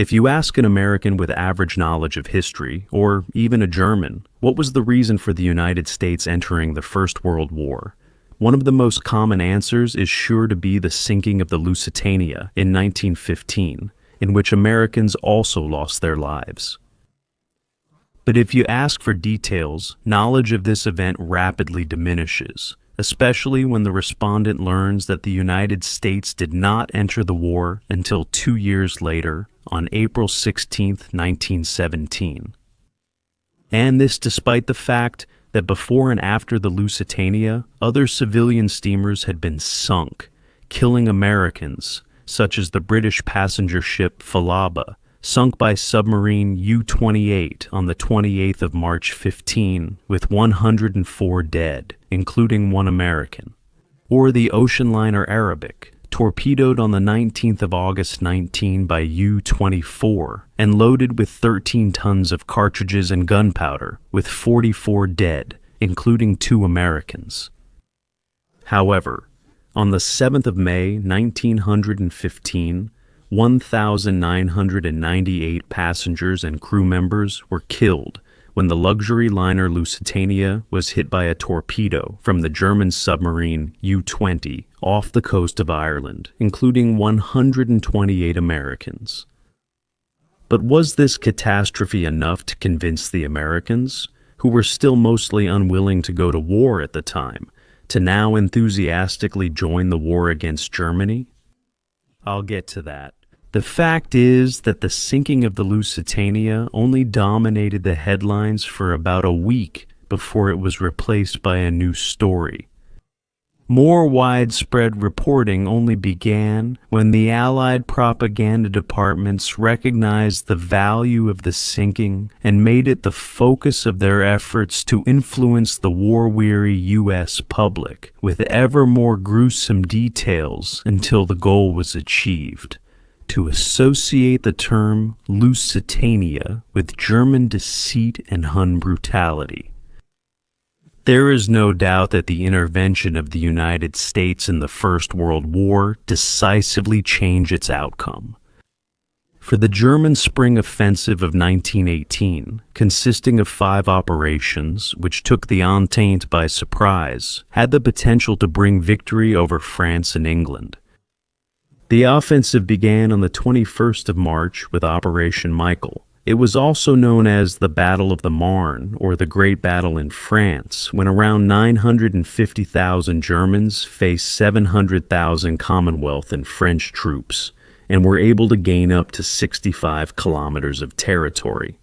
If you ask an American with average knowledge of history, or even a German, what was the reason for the United States entering the First World War, one of the most common answers is sure to be the sinking of the Lusitania in 1915, in which Americans also lost their lives. But if you ask for details, knowledge of this event rapidly diminishes, especially when the respondent learns that the United States did not enter the war until 2 years later, on April 16, 1917. And this despite the fact that before and after the Lusitania, other civilian steamers had been sunk, killing Americans, such as the British passenger ship Falaba, sunk by submarine U-28 on the 28th of March 15, with 104 dead, including one American. Or the ocean liner Arabic, torpedoed on the 19th of August 19 by U-24 and loaded with 13 tons of cartridges and gunpowder, with 44 dead, including 2 Americans. However, on the 7th of May 1915, 1,998 passengers and crew members were killed when the luxury liner Lusitania was hit by a torpedo from the German submarine U-20 off the coast of Ireland, including 128 Americans. But was this catastrophe enough to convince the Americans, who were still mostly unwilling to go to war at the time, to now enthusiastically join the war against Germany? I'll get to that. The fact is that the sinking of the Lusitania only dominated the headlines for about a week before it was replaced by a new story. More widespread reporting only began when the Allied propaganda departments recognized the value of the sinking and made it the focus of their efforts to influence the war-weary U.S. public with ever more gruesome details until the goal was achieved: to associate the term Lusitania with German deceit and Hun brutality. There is no doubt that the intervention of the United States in the First World War decisively changed its outcome. For the German Spring Offensive of 1918, consisting of 5 operations, which took the Entente by surprise, had the potential to bring victory over France and England. The offensive began on the 21st of March with Operation Michael. It was also known as the Battle of the Marne, or the Great Battle in France, when around 950,000 Germans faced 700,000 Commonwealth and French troops, and were able to gain up to 65 kilometers of territory.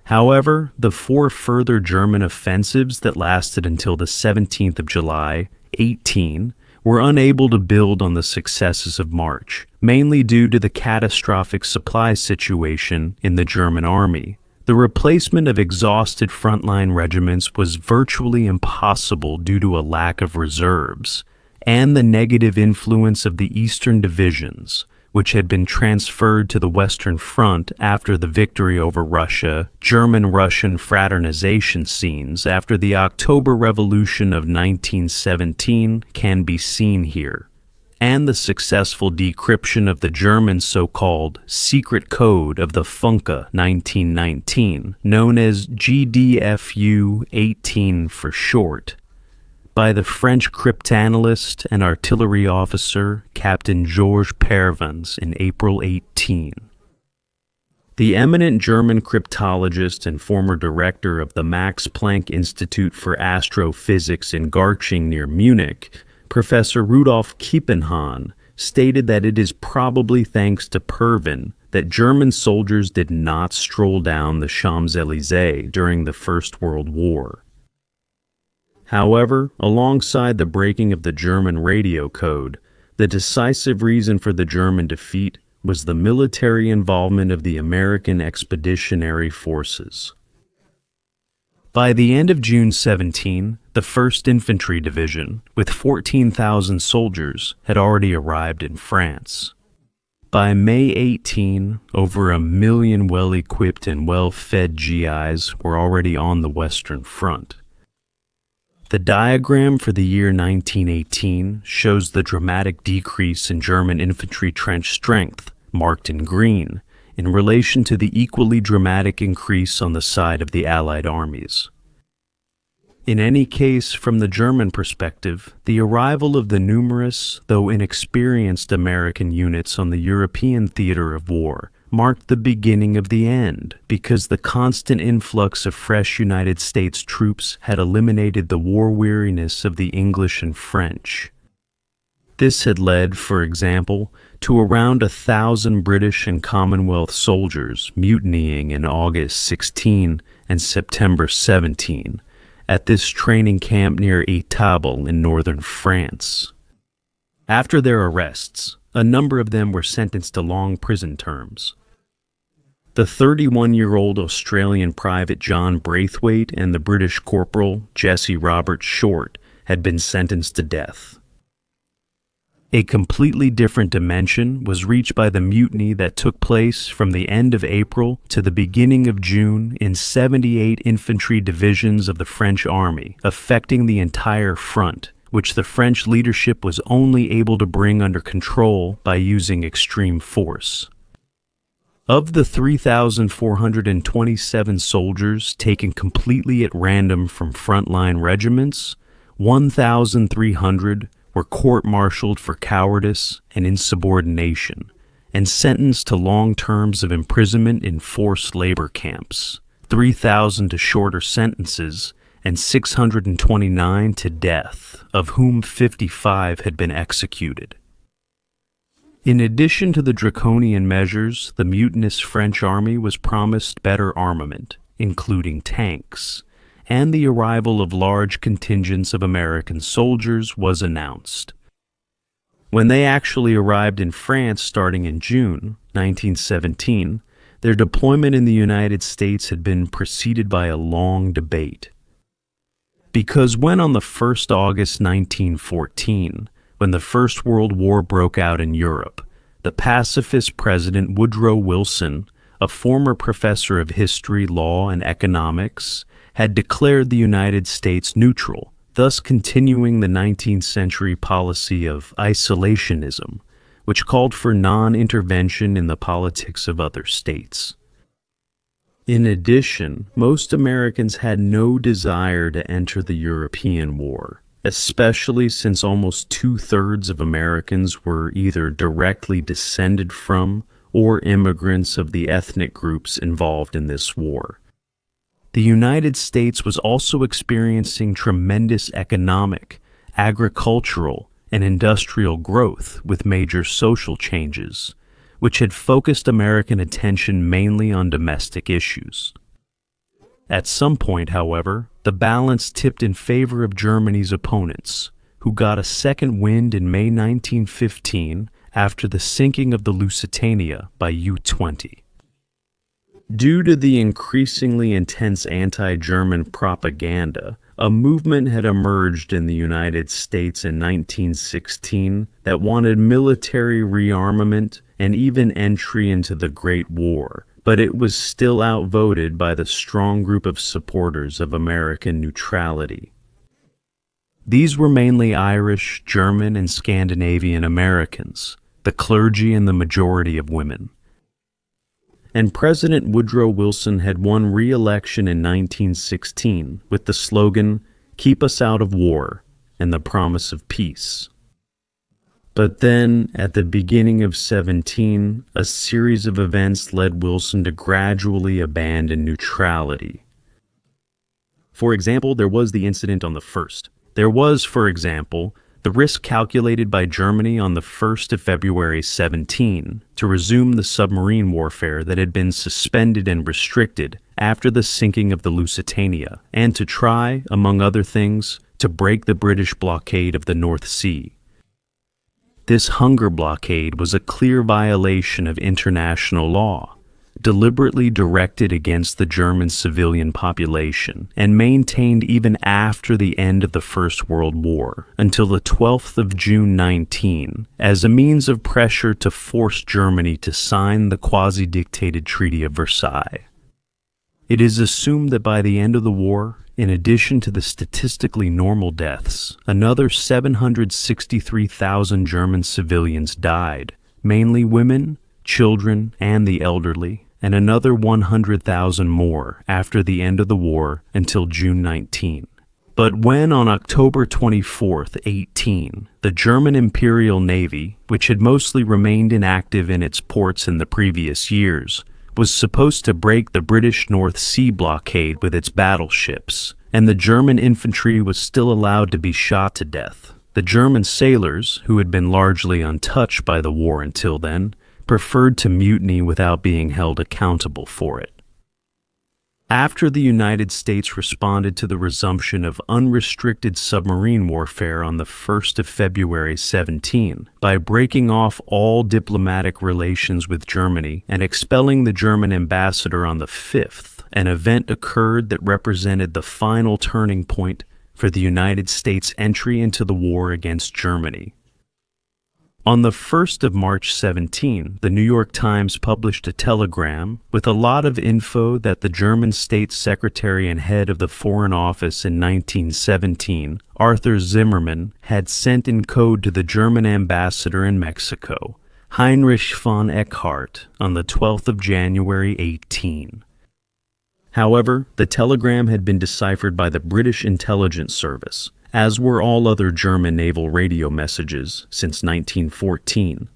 However, the 4 further German offensives that lasted until the 17th of July, 18, were unable to build on the successes of March, mainly due to the catastrophic supply situation in the German army. The replacement of exhausted frontline regiments was virtually impossible due to a lack of reserves, and the negative influence of the Eastern divisions, which had been transferred to the Western Front after the victory over Russia, German-Russian fraternization scenes after the October Revolution of 1917 can be seen here, and the successful decryption of the German so-called secret code of the Funke 1919, known as GDFU-18 for short, by the French cryptanalyst and artillery officer Captain Georges Pervins in April 18. The eminent German cryptologist and former director of the Max Planck Institute for Astrophysics in Garching near Munich, Professor Rudolf Kiepenhahn, stated that it is probably thanks to Pervin that German soldiers did not stroll down the Champs-Élysées during the First World War. However, alongside the breaking of the German radio code, the decisive reason for the German defeat was the military involvement of the American Expeditionary Forces. By the end of June 17, the 1st Infantry Division, with 14,000 soldiers, had already arrived in France. By May 18, over 1 million well-equipped and well-fed GIs were already on the Western Front. The diagram for the year 1918 shows the dramatic decrease in German infantry trench strength, marked in green, in relation to the equally dramatic increase on the side of the Allied armies. In any case, from the German perspective, the arrival of the numerous, though inexperienced American units on the European theater of war marked the beginning of the end, because the constant influx of fresh United States troops had eliminated the war weariness of the English and French. This had led, for example, to around 1,000 British and Commonwealth soldiers mutinying in August 16 and September 17 at this training camp near Étable in northern France. After their arrests, a number of them were sentenced to long prison terms. The 31-year-old Australian private John Braithwaite and the British corporal Jesse Robert Short had been sentenced to death. A completely different dimension was reached by the mutiny that took place from the end of April to the beginning of June in 78 infantry divisions of the French army, affecting the entire front, which the French leadership was only able to bring under control by using extreme force. Of the 3,427 soldiers taken completely at random from frontline regiments, 1,300 were court-martialed for cowardice and insubordination, and sentenced to long terms of imprisonment in forced labor camps, 3,000 to shorter sentences, and 629 to death, of whom 55 had been executed. In addition to the draconian measures, the mutinous French army was promised better armament, including tanks, and the arrival of large contingents of American soldiers was announced. When they actually arrived in France starting in June 1917, their deployment in the United States had been preceded by a long debate. Because when on the 1st August 1914, when the First World War broke out in Europe, the pacifist President Woodrow Wilson, a former professor of history, law, and economics, had declared the United States neutral, thus continuing the 19th century policy of isolationism, which called for non-intervention in the politics of other states. In addition, most Americans had no desire to enter the European war, especially since almost 2/3 of Americans were either directly descended from or immigrants of the ethnic groups involved in this war. The United States was also experiencing tremendous economic, agricultural, and industrial growth with major social changes, which had focused American attention mainly on domestic issues. At some point, however, the balance tipped in favor of Germany's opponents, who got a second wind in May 1915 after the sinking of the Lusitania by U-20. Due to the increasingly intense anti-German propaganda, a movement had emerged in the United States in 1916 that wanted military rearmament and even entry into the Great War, but it was still outvoted by the strong group of supporters of American neutrality. These were mainly Irish, German, and Scandinavian Americans, the clergy and the majority of women. And President Woodrow Wilson had won re-election in 1916 with the slogan, "Keep us out of war," and the promise of peace. But then, at the beginning of 17, a series of events led Wilson to gradually abandon neutrality. For example, there was the incident on the 1st. There was, for example, the risk calculated by Germany on the 1st of February 17 to resume the submarine warfare that had been suspended and restricted after the sinking of the Lusitania, and to try, among other things, to break the British blockade of the North Sea. This hunger blockade was a clear violation of international law, deliberately directed against the German civilian population, and maintained even after the end of the First World War, until the 12th of June 19, as a means of pressure to force Germany to sign the quasi-dictated Treaty of Versailles. It is assumed that by the end of the war, in addition to the statistically normal deaths, another 763,000 German civilians died, mainly women, children, and the elderly, and another 100,000 more after the end of the war until June 19. But when on October 24, 18, the German Imperial Navy, which had mostly remained inactive in its ports in the previous years, was supposed to break the British North Sea blockade with its battleships, and the German infantry was still allowed to be shot to death, the German sailors, who had been largely untouched by the war until then, preferred to mutiny without being held accountable for it. After the United States responded to the resumption of unrestricted submarine warfare on the 1st of February 17 by breaking off all diplomatic relations with Germany and expelling the German ambassador on the 5th, an event occurred that represented the final turning point for the United States' entry into the war against Germany. On the 1st of March 17, the New York Times published a telegram with a lot of info that the German State Secretary and head of the Foreign Office in 1917, Arthur Zimmermann, had sent in code to the German ambassador in Mexico, Heinrich von Eckhardt, on the 12th of January 18. However, the telegram had been deciphered by the British Intelligence Service, as were all other German naval radio messages since 1914.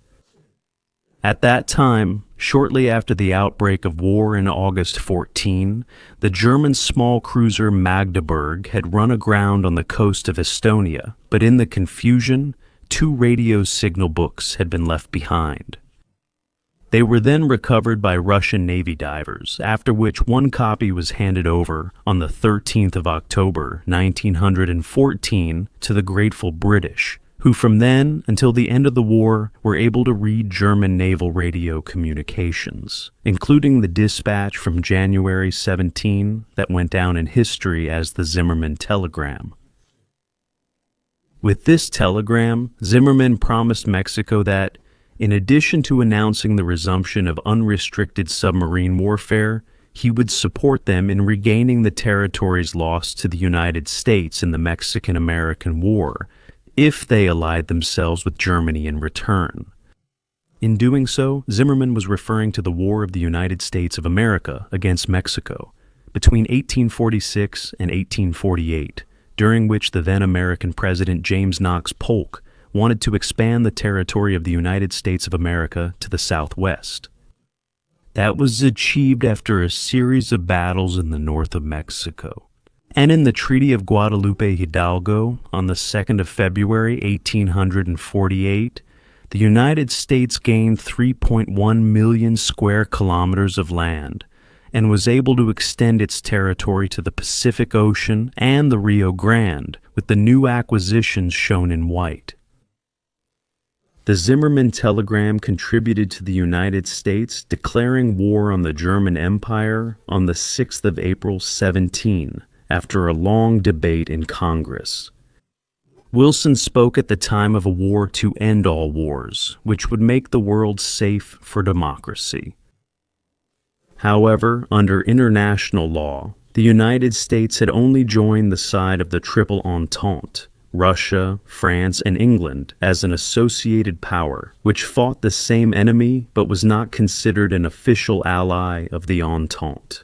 At that time, shortly after the outbreak of war in August 14, the German small cruiser Magdeburg had run aground on the coast of Estonia, but in the confusion, 2 radio signal books had been left behind. They were then recovered by Russian Navy divers, after which one copy was handed over on the 13th of October, 1914, to the grateful British, who from then until the end of the war were able to read German naval radio communications, including the dispatch from January 17 that went down in history as the Zimmermann telegram. With this telegram, Zimmermann promised Mexico that, in addition to announcing the resumption of unrestricted submarine warfare, he would support them in regaining the territories lost to the United States in the Mexican-American War, if they allied themselves with Germany in return. In doing so, Zimmermann was referring to the War of the United States of America against Mexico between 1846 and 1848, during which the then American President James Knox Polk wanted to expand the territory of the United States of America to the southwest. That was achieved after a series of battles in the north of Mexico. And in the Treaty of Guadalupe Hidalgo on the 2nd of February 1848, the United States gained 3.1 million square kilometers of land and was able to extend its territory to the Pacific Ocean and the Rio Grande, with the new acquisitions shown in white. The Zimmermann telegram contributed to the United States declaring war on the German Empire on the 6th of April 17, after a long debate in Congress. Wilson spoke at the time of a war to end all wars, which would make the world safe for democracy. However, under international law, the United States had only joined the side of the Triple Entente, Russia, France, and England, as an associated power, which fought the same enemy but was not considered an official ally of the Entente.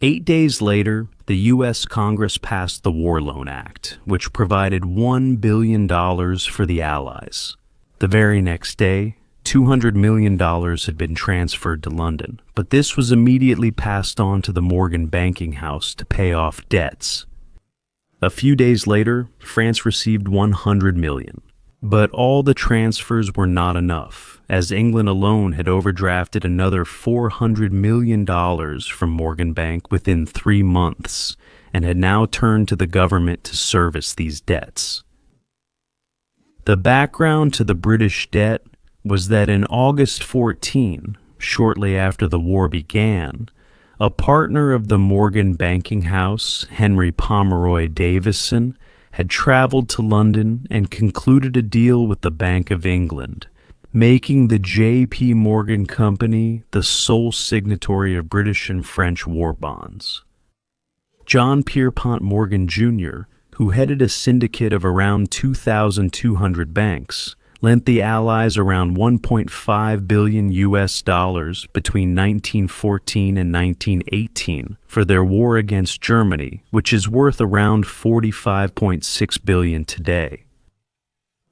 8 days later, the U.S. Congress passed the War Loan Act, which provided $1 billion for the Allies. The very next day, $200 million had been transferred to London, but this was immediately passed on to the Morgan banking house to pay off debts. A few days later, France received $100 million. But all the transfers were not enough, as England alone had overdrafted another $400 million from Morgan Bank within 3 months, and had now turned to the government to service these debts. The background to the British debt was that in August 14, shortly after the war began, a partner of the Morgan banking house, Henry Pomeroy Davison, had traveled to London and concluded a deal with the Bank of England, making the J.P. Morgan Company the sole signatory of British and French war bonds. John Pierpont Morgan, Jr., who headed a syndicate of around 2,200 banks, lent the Allies around $1.5 billion between 1914 and 1918 for their war against Germany, which is worth around $45.6 billion today.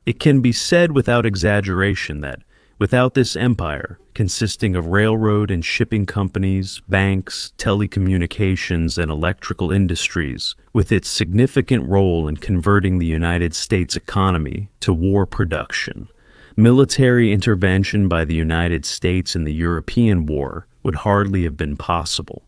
It can be said without exaggeration that, without this empire, consisting of railroad and shipping companies, banks, telecommunications, and electrical industries, with its significant role in converting the United States economy to war production, military intervention by the United States in the European War would hardly have been possible.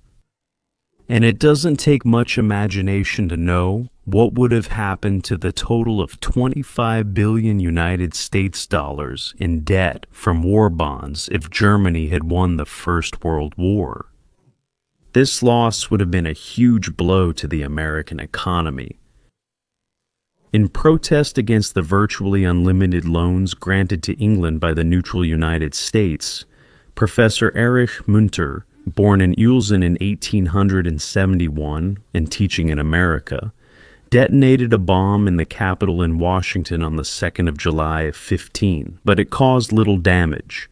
And it doesn't take much imagination to know what would have happened to the total of 25 billion United States dollars in debt from war bonds if Germany had won the First World War. This loss would have been a huge blow to the American economy. In protest against the virtually unlimited loans granted to England by the neutral United States, Professor Erich Munter, born in Uelzen in 1871 and teaching in America, detonated a bomb in the Capitol in Washington on the 2nd of July of 15, but it caused little damage.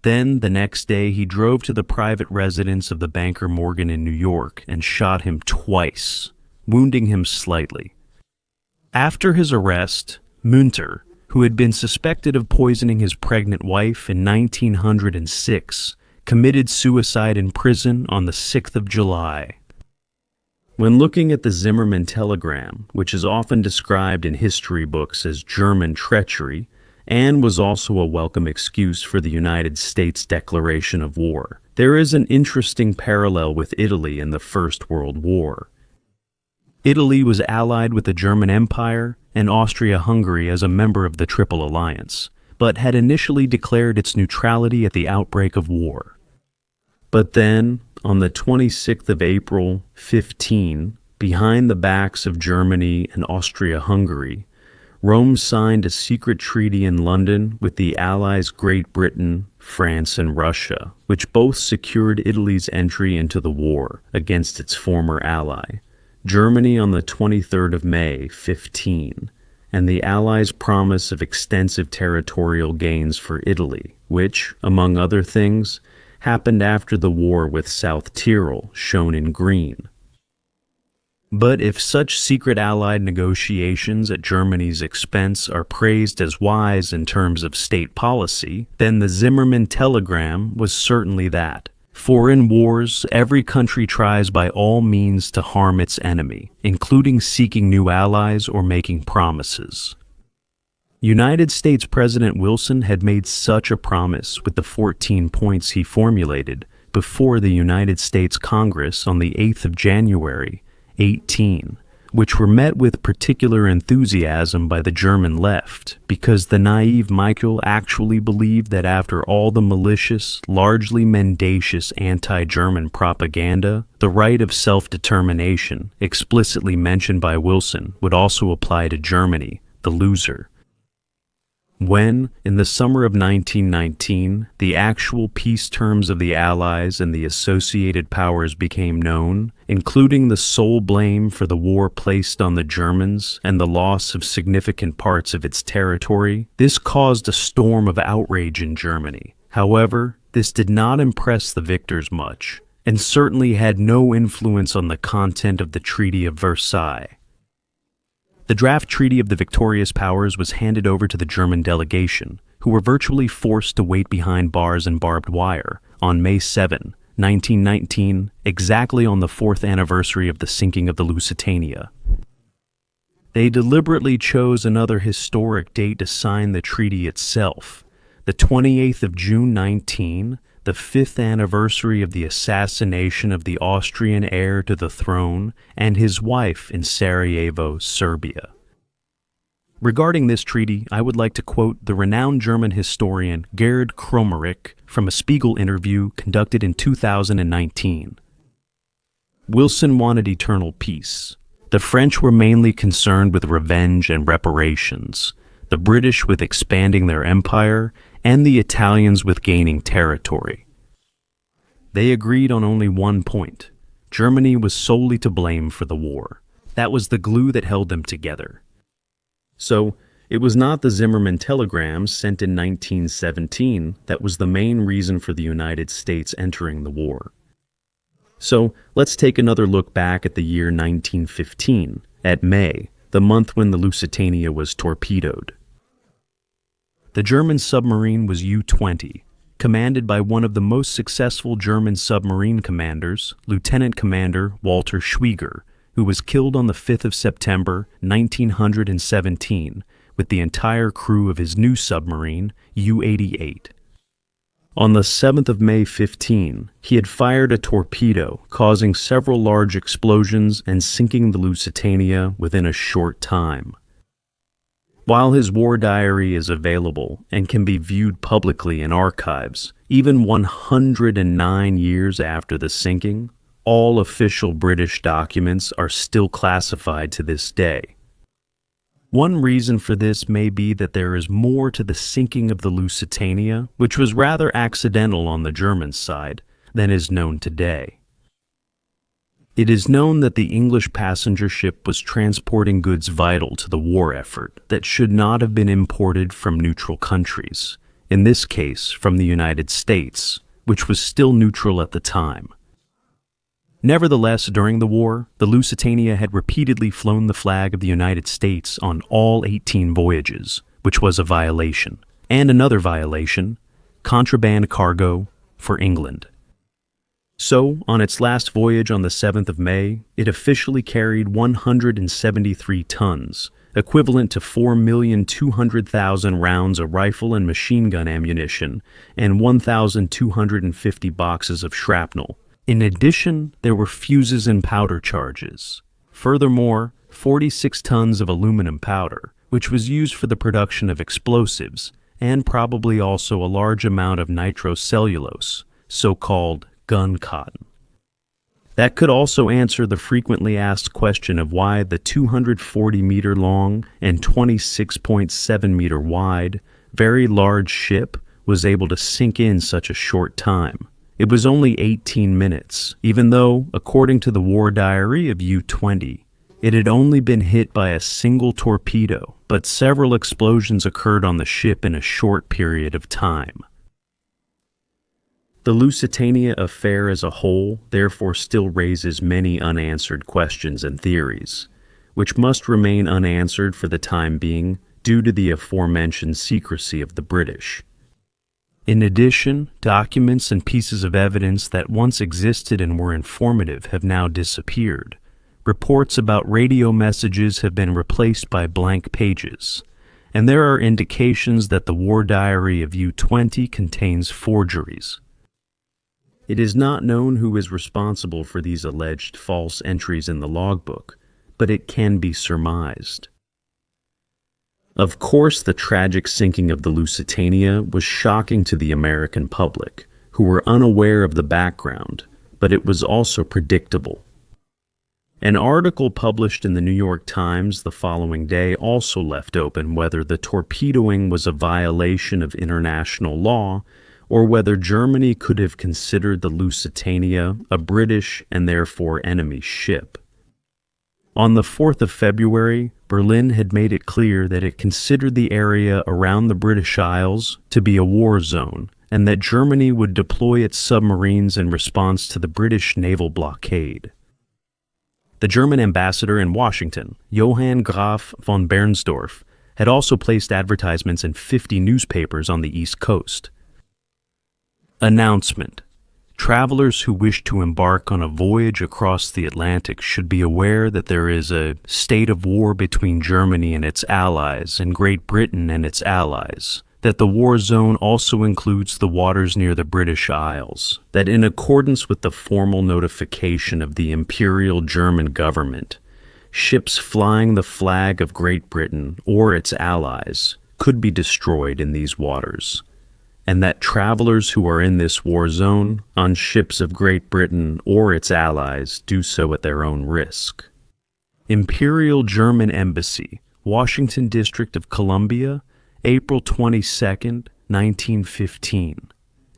Then, the next day, he drove to the private residence of the banker Morgan in New York and shot him twice, wounding him slightly. After his arrest, Munter, who had been suspected of poisoning his pregnant wife in 1906, committed suicide in prison on the 6th of July. When looking at the Zimmermann telegram, which is often described in history books as German treachery, and was also a welcome excuse for the United States declaration of war, there is an interesting parallel with Italy in the First World War. Italy was allied with the German Empire and Austria-Hungary as a member of the Triple Alliance, but had initially declared its neutrality at the outbreak of war. But then, on the 26th of April, 15, behind the backs of Germany and Austria-Hungary, Rome signed a secret treaty in London with the Allies Great Britain, France, and Russia, which both secured Italy's entry into the war against its former ally, Germany on the 23rd of May, 15, and the Allies' promise of extensive territorial gains for Italy, which, among other things, happened after the war with South Tyrol, shown in green. But if such secret Allied negotiations at Germany's expense are praised as wise in terms of state policy, then the Zimmermann telegram was certainly that. For in wars, every country tries by all means to harm its enemy, including seeking new allies or making promises. United States President Wilson had made such a promise with the 14 points he formulated before the United States Congress on the 8th of January, 18, which were met with particular enthusiasm by the German left, because the naive Michael actually believed that after all the malicious, largely mendacious anti-German propaganda, the right of self-determination, explicitly mentioned by Wilson, would also apply to Germany, the loser. When, in the summer of 1919, the actual peace terms of the Allies and the associated powers became known, including the sole blame for the war placed on the Germans and the loss of significant parts of its territory, this caused a storm of outrage in Germany. However, this did not impress the victors much, and certainly had no influence on the content of the Treaty of Versailles. The draft treaty of the victorious powers was handed over to the German delegation, who were virtually forced to wait behind bars and barbed wire on May 7, 1919, exactly on the 4th anniversary of the sinking of the Lusitania. They deliberately chose another historic date to sign the treaty itself, the 28th of June 19, the 5th anniversary of the assassination of the Austrian heir to the throne and his wife in Sarajevo, Serbia. Regarding this treaty, I would like to quote the renowned German historian Gerhard Kromerich from a Spiegel interview conducted in 2019. Wilson wanted eternal peace. The French were mainly concerned with revenge and reparations, the British with expanding their empire, and the Italians with gaining territory. They agreed on only one point. Germany was solely to blame for the war. That was the glue that held them together. So, It was not the Zimmermann telegrams sent in 1917 that was the main reason for the United States entering the war. So let's take another look back at the year 1915, at May, the month when the Lusitania was torpedoed. The German submarine was U-20, commanded by one of the most successful German submarine commanders, Lieutenant Commander Walter Schwieger, who was killed on the 5th of September, 1917, with the entire crew of his new submarine, U-88. On the 7th of May 15, he had fired a torpedo, causing several large explosions and sinking the Lusitania within a short time. While his war diary is available and can be viewed publicly in archives, even 109 years after the sinking, all official British documents are still classified to this day. One reason for this may be that there is more to the sinking of the Lusitania, which was rather accidental on the German side, than is known today. It is known that the English passenger ship was transporting goods vital to the war effort that should not have been imported from neutral countries, in this case from the United States, which was still neutral at the time. Nevertheless, during the war, the Lusitania had repeatedly flown the flag of the United States on all 18 voyages, which was a violation, and another violation, contraband cargo for England. So, on its last voyage on the 7th of May, it officially carried 173 tons, equivalent to 4,200,000 rounds of rifle and machine gun ammunition, and 1,250 boxes of shrapnel. In addition, there were fuses and powder charges. Furthermore, 46 tons of aluminum powder, which was used for the production of explosives, and probably also a large amount of nitrocellulose, so-called gun cotton. That could also answer the frequently asked question of why the 240-meter long and 26.7-meter wide, very large ship was able to sink in such a short time. It was only 18 minutes, even though, according to the war diary of U-20, it had only been hit by a single torpedo, but several explosions occurred on the ship in a short period of time. The Lusitania affair as a whole therefore still raises many unanswered questions and theories, which must remain unanswered for the time being due to the aforementioned secrecy of the British. In addition, documents and pieces of evidence that once existed and were informative have now disappeared. Reports about radio messages have been replaced by blank pages, and there are indications that the war diary of U-20 contains forgeries. It is not known who is responsible for these alleged false entries in the logbook, but it can be surmised. Of course, the tragic sinking of the Lusitania was shocking to the American public, who were unaware of the background, but it was also predictable. An article published in the New York Times the following day also left open whether the torpedoing was a violation of international law or whether Germany could have considered the Lusitania a British and therefore enemy ship. On the 4th of February, Berlin had made it clear that it considered the area around the British Isles to be a war zone and that Germany would deploy its submarines in response to the British naval blockade. The German ambassador in Washington, Johann Graf von Bernstorff, had also placed advertisements in 50 newspapers on the East Coast. Announcement: travelers who wish to embark on a voyage across the Atlantic should be aware that there is a state of war between Germany and its allies and Great Britain and its allies, that the war zone also includes the waters near the British Isles, that in accordance with the formal notification of the Imperial German government, ships flying the flag of Great Britain or its allies could be destroyed in these waters, and that travelers who are in this war zone on ships of Great Britain or its allies do so at their own risk. Imperial German Embassy, Washington District of Columbia, April 22, 1915.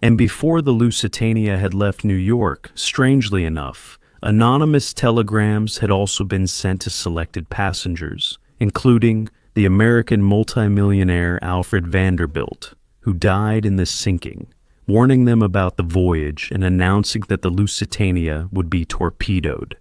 And before the Lusitania had left New York, strangely enough, anonymous telegrams had also been sent to selected passengers, including the American multimillionaire Alfred Vanderbilt, who died in the sinking, warning them about the voyage and announcing that the Lusitania would be torpedoed.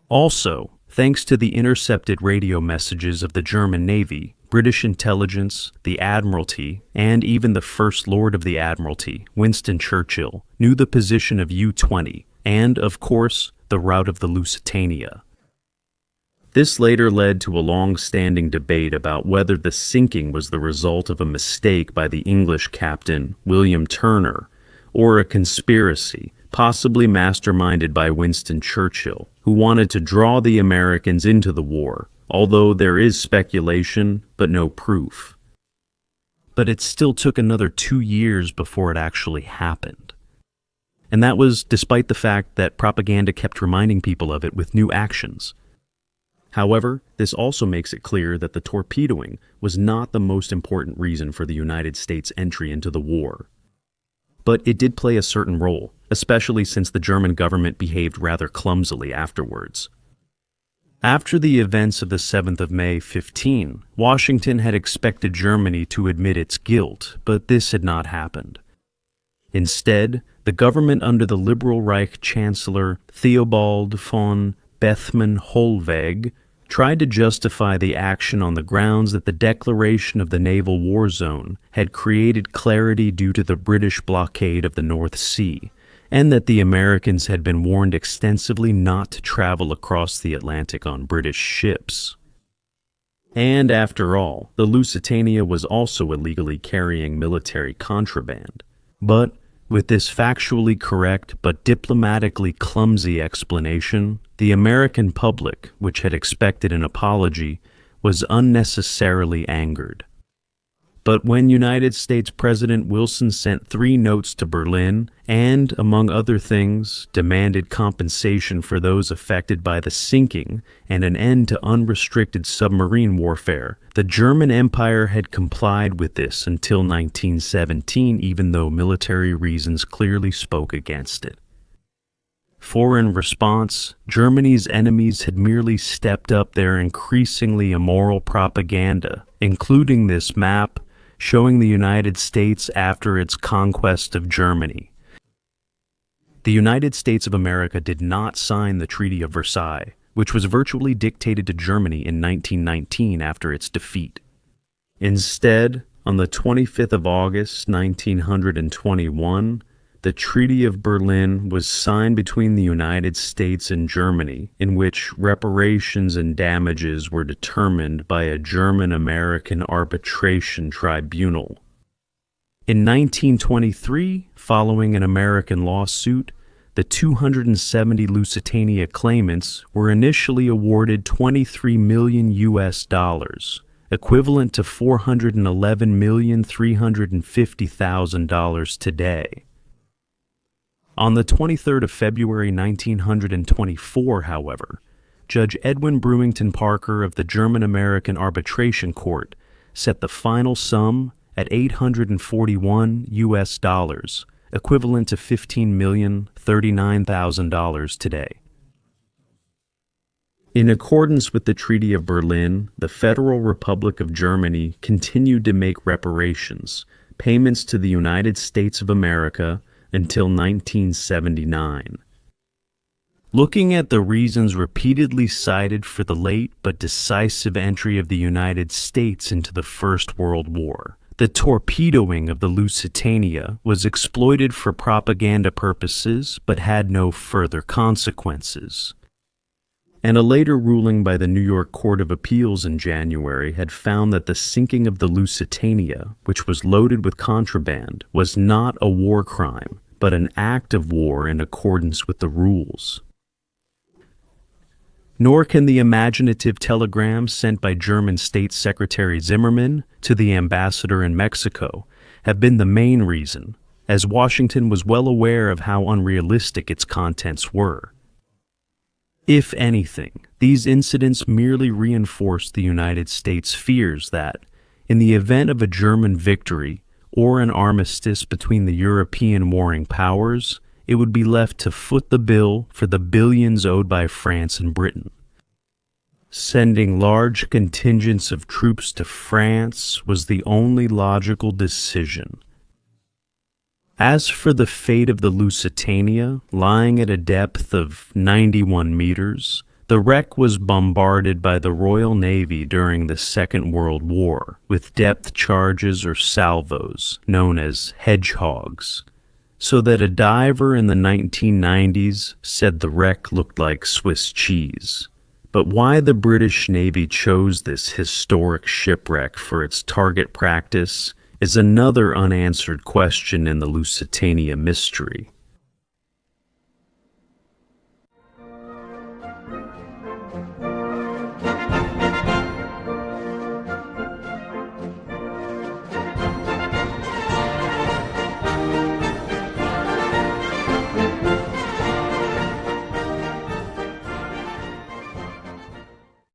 Also, thanks to the intercepted radio messages of the German Navy, British intelligence, the Admiralty, and even the First Lord of the Admiralty, Winston Churchill, knew the position of U-20 and, of course, the route of the Lusitania. This later led to a long-standing debate about whether the sinking was the result of a mistake by the English captain, William Turner, or a conspiracy, possibly masterminded by Winston Churchill, who wanted to draw the Americans into the war, although there is speculation, but no proof. But it still took another 2 years before it actually happened. And that was despite the fact that propaganda kept reminding people of it with new actions. However, this also makes it clear that the torpedoing was not the most important reason for the United States' entry into the war. But it did play a certain role, especially since the German government behaved rather clumsily afterwards. After the events of the 7th of May 15, Washington had expected Germany to admit its guilt, but this had not happened. Instead, the government under the Liberal Reich Chancellor Theobald von Bethmann-Hollweg tried to justify the action on the grounds that the declaration of the naval war zone had created clarity due to the British blockade of the North Sea, and that the Americans had been warned extensively not to travel across the Atlantic on British ships. And after all, the Lusitania was also illegally carrying military contraband. But with this factually correct but diplomatically clumsy explanation, the American public, which had expected an apology, was unnecessarily angered. But when United States President Wilson sent 3 notes to Berlin and, among other things, demanded compensation for those affected by the sinking and an end to unrestricted submarine warfare, the German Empire had complied with this until 1917, even though military reasons clearly spoke against it. For in response, Germany's enemies had merely stepped up their increasingly immoral propaganda, including this map showing the United States after its conquest of Germany. The United States of America did not sign the Treaty of Versailles, which was virtually dictated to Germany in 1919 after its defeat. Instead, on the 25th of August, 1921, the Treaty of Berlin was signed between the United States and Germany, in which reparations and damages were determined by a German-American arbitration tribunal. In 1923, following an American lawsuit, the 270 Lusitania claimants were initially awarded $23 million, equivalent to $411,350,000 today. On the 23rd of February 1924, however, Judge Edwin Brewington Parker of the German-American Arbitration Court set the final sum at $841, equivalent to $15,039,000 today. In accordance with the Treaty of Berlin, the Federal Republic of Germany continued to make reparations, payments to the United States of America, until 1979. Looking at the reasons repeatedly cited for the late but decisive entry of the United States into the First World War, the torpedoing of the Lusitania was exploited for propaganda purposes but had no further consequences. And a later ruling by the New York Court of Appeals in January had found that the sinking of the Lusitania, which was loaded with contraband, was not a war crime, but an act of war in accordance with the rules. Nor can the imaginative telegram sent by German State Secretary Zimmermann to the ambassador in Mexico have been the main reason, as Washington was well aware of how unrealistic its contents were. If anything, these incidents merely reinforced the United States' fears that, in the event of a German victory or an armistice between the European warring powers, it would be left to foot the bill for the billions owed by France and Britain. sending large contingents of troops to France was the only logical decision. As for the fate of the Lusitania, lying at a depth of 91 meters, the wreck was bombarded by the Royal Navy during the Second World War with depth charges or salvos, known as hedgehogs, so that a diver in the 1990s said the wreck looked like Swiss cheese. But why the British Navy chose this historic shipwreck for its target practice is another unanswered question in the Lusitania mystery.